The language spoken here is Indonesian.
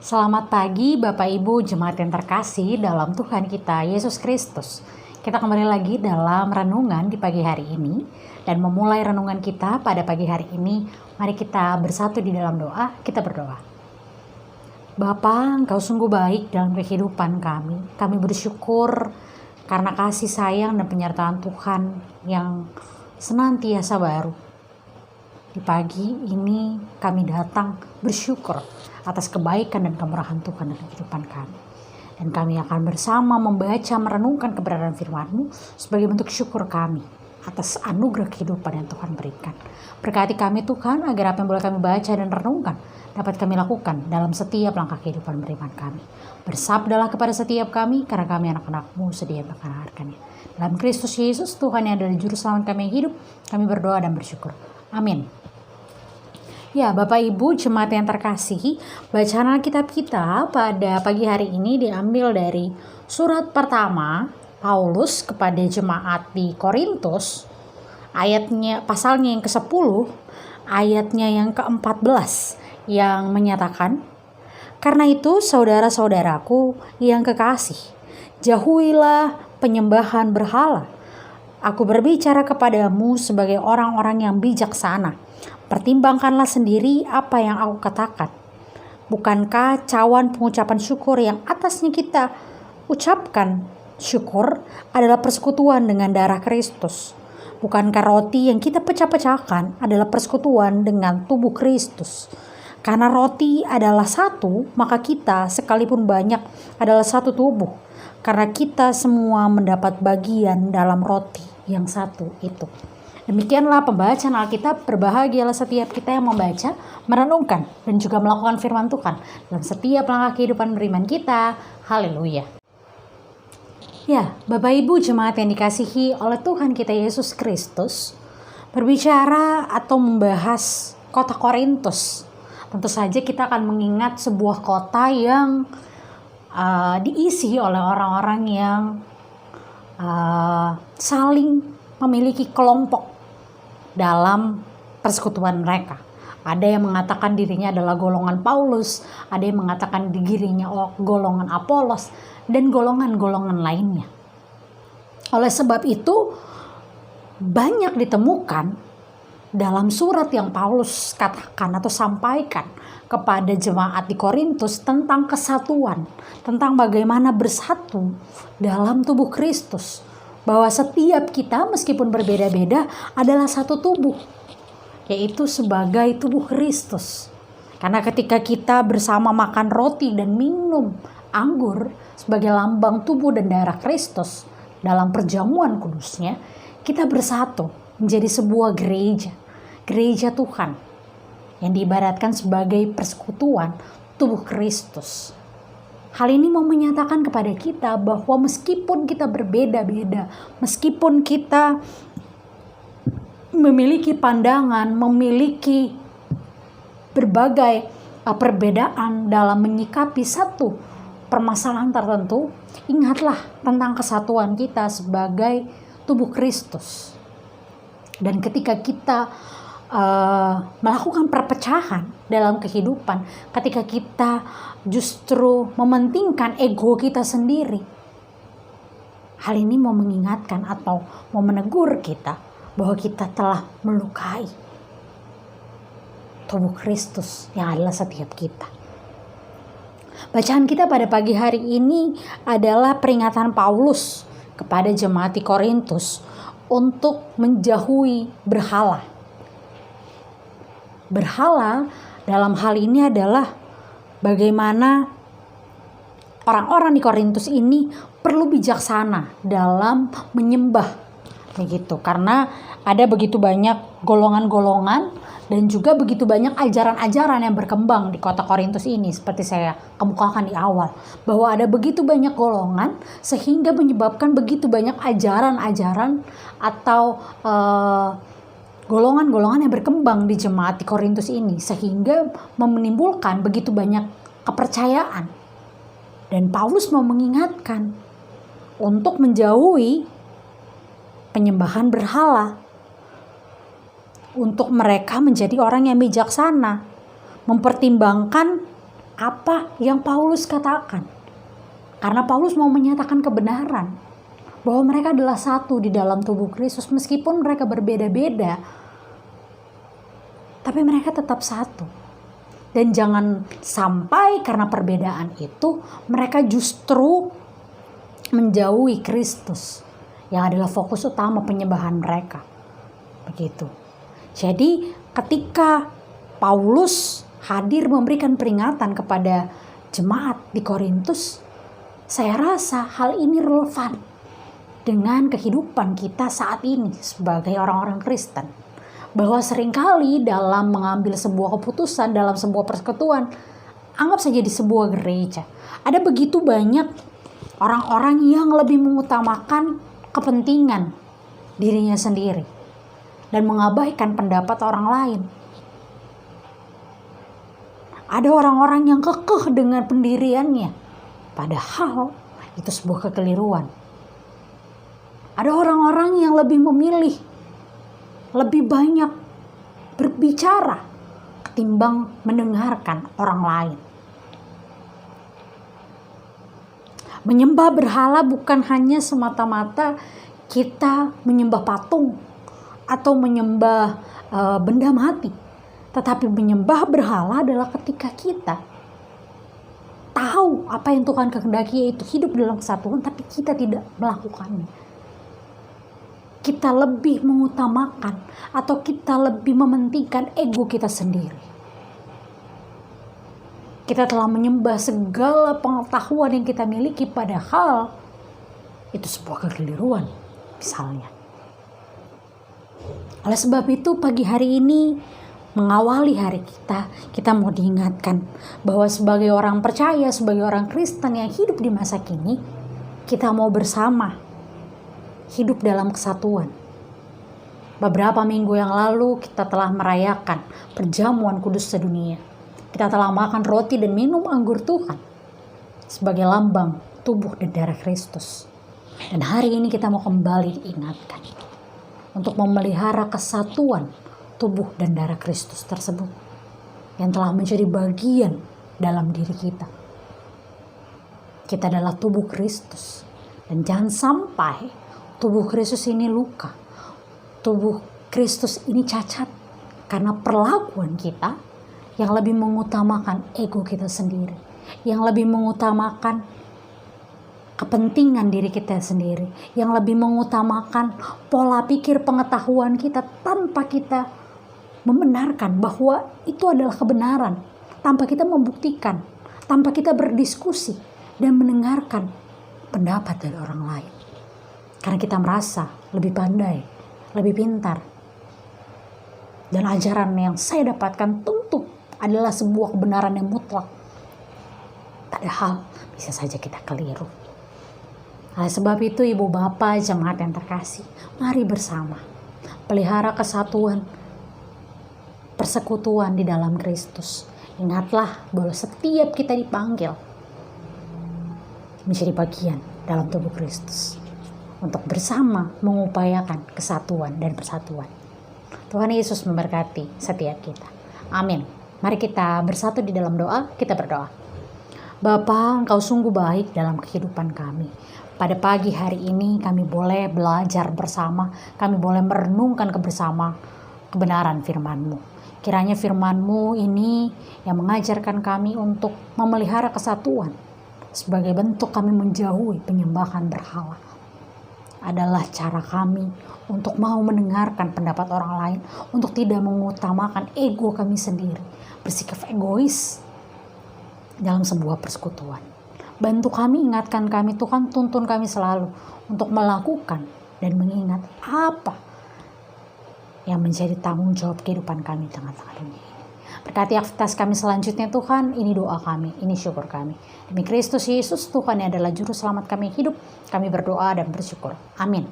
Selamat pagi Bapak Ibu jemaat yang terkasih dalam Tuhan kita Yesus Kristus. Kita kembali lagi dalam renungan di pagi hari ini. Dan memulai renungan kita pada pagi hari ini, mari kita bersatu di dalam doa, kita berdoa. Bapa, Engkau sungguh baik dalam kehidupan kami. Kami bersyukur karena kasih sayang dan penyertaan Tuhan yang senantiasa baru. Di pagi ini kami datang bersyukur atas kebaikan dan kemurahan Tuhan dalam kehidupan kami. Dan kami akan bersama membaca, merenungkan keberadaan firman-Mu sebagai bentuk syukur kami atas anugerah kehidupan yang Tuhan berikan. Berkati kami Tuhan agar apa yang boleh kami baca dan renungkan dapat kami lakukan dalam setiap langkah kehidupan beriman kami. Bersabdalah kepada setiap kami karena kami anak-anak-Mu sedia mendengarkannya. Dalam Kristus Yesus Tuhan yang adalah juru selamat kami yang hidup, kami berdoa dan bersyukur. Amin. Ya, Bapak Ibu jemaat yang terkasih, bacaan Alkitab kita pada pagi hari ini diambil dari surat pertama Paulus kepada jemaat di Korintus, pasalnya yang ke-10, ayatnya yang ke-14 yang menyatakan, "Karena itu saudara-saudaraku yang kekasih, jauhilah penyembahan berhala. Aku berbicara kepadamu sebagai orang-orang yang bijaksana. Pertimbangkanlah sendiri apa yang aku katakan. Bukankah cawan pengucapan syukur yang atasnya kita ucapkan syukur adalah persekutuan dengan darah Kristus? Bukankah roti yang kita pecah-pecahkan adalah persekutuan dengan tubuh Kristus? Karena roti adalah satu, maka kita sekalipun banyak adalah satu tubuh. Karena kita semua mendapat bagian dalam roti yang satu itu." Demikianlah pembacaan Alkitab. Berbahagialah setiap kita yang membaca, merenungkan, dan juga melakukan firman Tuhan dalam setiap langkah kehidupan beriman kita. Haleluya. Ya, Bapak Ibu jemaat yang dikasihi oleh Tuhan kita Yesus Kristus, berbicara atau membahas kota Korintus. Tentu saja kita akan mengingat sebuah kota yang diisi oleh orang-orang yang saling memiliki kelompok dalam persekutuan mereka. Ada yang mengatakan dirinya adalah golongan Paulus, ada yang mengatakan dirinya golongan Apolos, dan golongan-golongan lainnya. Oleh sebab itu, banyak ditemukan dalam surat yang Paulus katakan atau sampaikan kepada jemaat di Korintus tentang kesatuan, tentang bagaimana bersatu dalam tubuh Kristus. Bahwa setiap kita meskipun berbeda-beda adalah satu tubuh, yaitu sebagai tubuh Kristus. Karena ketika kita bersama makan roti dan minum anggur sebagai lambang tubuh dan darah Kristus dalam perjamuan kudusnya, kita bersatu menjadi sebuah gereja Tuhan yang diibaratkan sebagai persekutuan tubuh Kristus. Hal ini mau menyatakan kepada kita bahwa meskipun kita berbeda-beda, meskipun kita memiliki pandangan, memiliki berbagai perbedaan dalam menyikapi satu permasalahan tertentu, ingatlah tentang kesatuan kita sebagai tubuh Kristus. Dan ketika kita melakukan perpecahan dalam kehidupan, ketika kita justru mementingkan ego kita sendiri, hal ini mau mengingatkan atau mau menegur kita bahwa kita telah melukai tubuh Kristus yang adalah setiap kita. Bacaan kita pada pagi hari ini adalah peringatan Paulus kepada jemaat di Korintus untuk menjauhi berhala. Berhala dalam hal ini adalah bagaimana orang-orang di Korintus ini perlu bijaksana dalam menyembah, begitu. Karena ada begitu banyak golongan-golongan dan juga begitu banyak ajaran-ajaran yang berkembang di kota Korintus ini, seperti saya kemukakan di awal, bahwa ada begitu banyak golongan sehingga menyebabkan begitu banyak ajaran-ajaran atau golongan-golongan yang berkembang di jemaat di Korintus ini, sehingga menimbulkan begitu banyak kepercayaan. Dan Paulus mau mengingatkan untuk menjauhi penyembahan berhala, untuk mereka menjadi orang yang bijaksana, mempertimbangkan apa yang Paulus katakan. Karena Paulus mau menyatakan kebenaran bahwa mereka adalah satu di dalam tubuh Kristus. Meskipun mereka berbeda-beda, tapi mereka tetap satu. Dan jangan sampai karena perbedaan itu mereka justru menjauhi Kristus yang adalah fokus utama penyembahan mereka. Begitu. Jadi ketika Paulus hadir memberikan peringatan kepada jemaat di Korintus, saya rasa hal ini relevan dengan kehidupan kita saat ini sebagai orang-orang Kristen. Bahwa seringkali dalam mengambil sebuah keputusan, dalam sebuah persekutuan, anggap saja di sebuah gereja, ada begitu banyak orang-orang yang lebih mengutamakan kepentingan dirinya sendiri dan mengabaikan pendapat orang lain. Ada orang-orang yang kekeh dengan pendiriannya, padahal itu sebuah kekeliruan. Ada orang-orang yang lebih memilih lebih banyak berbicara ketimbang mendengarkan orang lain. Menyembah berhala bukan hanya semata-mata kita menyembah patung atau menyembah benda mati. Tetapi menyembah berhala adalah ketika kita tahu apa yang Tuhan kehendaki, yaitu hidup dalam kesatuan, tapi kita tidak melakukannya. Kita lebih mengutamakan atau kita lebih mementingkan ego kita sendiri. Kita telah menyembah segala pengetahuan yang kita miliki, padahal itu sebuah kekeliruan misalnya. Oleh sebab itu pagi hari ini mengawali hari kita mau diingatkan bahwa sebagai orang percaya, sebagai orang Kristen yang hidup di masa kini, kita mau bersama hidup dalam kesatuan. Beberapa minggu yang lalu kita telah merayakan perjamuan kudus sedunia. Kita telah makan roti dan minum anggur Tuhan sebagai lambang tubuh dan darah Kristus. Dan hari ini kita mau kembali diingatkan untuk memelihara kesatuan tubuh dan darah Kristus tersebut yang telah menjadi bagian dalam diri kita. Kita adalah tubuh Kristus, dan jangan sampai tubuh Kristus ini luka, tubuh Kristus ini cacat karena perlakuan kita yang lebih mengutamakan ego kita sendiri, yang lebih mengutamakan kepentingan diri kita sendiri, yang lebih mengutamakan pola pikir pengetahuan kita tanpa kita membenarkan bahwa itu adalah kebenaran, tanpa kita membuktikan, tanpa kita berdiskusi dan mendengarkan pendapat dari orang lain. Karena kita merasa lebih pandai, lebih pintar. Dan ajaran yang saya dapatkan tentu adalah sebuah kebenaran yang mutlak. Padahal bisa saja kita keliru. Oleh sebab itu ibu bapak jemaat yang terkasih, mari bersama pelihara kesatuan, persekutuan di dalam Kristus. Ingatlah bahwa setiap kita dipanggil menjadi bagian dalam tubuh Kristus untuk bersama mengupayakan kesatuan dan persatuan. Tuhan Yesus memberkati setiap kita. Amin. Mari kita bersatu di dalam doa. Kita berdoa. Bapa, Engkau sungguh baik dalam kehidupan kami. Pada pagi hari ini kami boleh belajar bersama, kami boleh merenungkan bersama kebenaran firman-Mu. Kiranya firman-Mu ini yang mengajarkan kami untuk memelihara kesatuan sebagai bentuk kami menjauhi penyembahan berhala. Adalah cara kami untuk mau mendengarkan pendapat orang lain, untuk tidak mengutamakan ego kami sendiri, bersikap egois dalam sebuah persekutuan. Bantu kami, ingatkan kami Tuhan, tuntun kami selalu untuk melakukan dan mengingat apa yang menjadi tanggung jawab kehidupan kami di tengah-tengah dunia ini. Berkati aktivitas kami selanjutnya Tuhan, ini doa kami, ini syukur kami. Demi Kristus Yesus Tuhan yang adalah juru selamat kami hidup, kami berdoa dan bersyukur. Amin.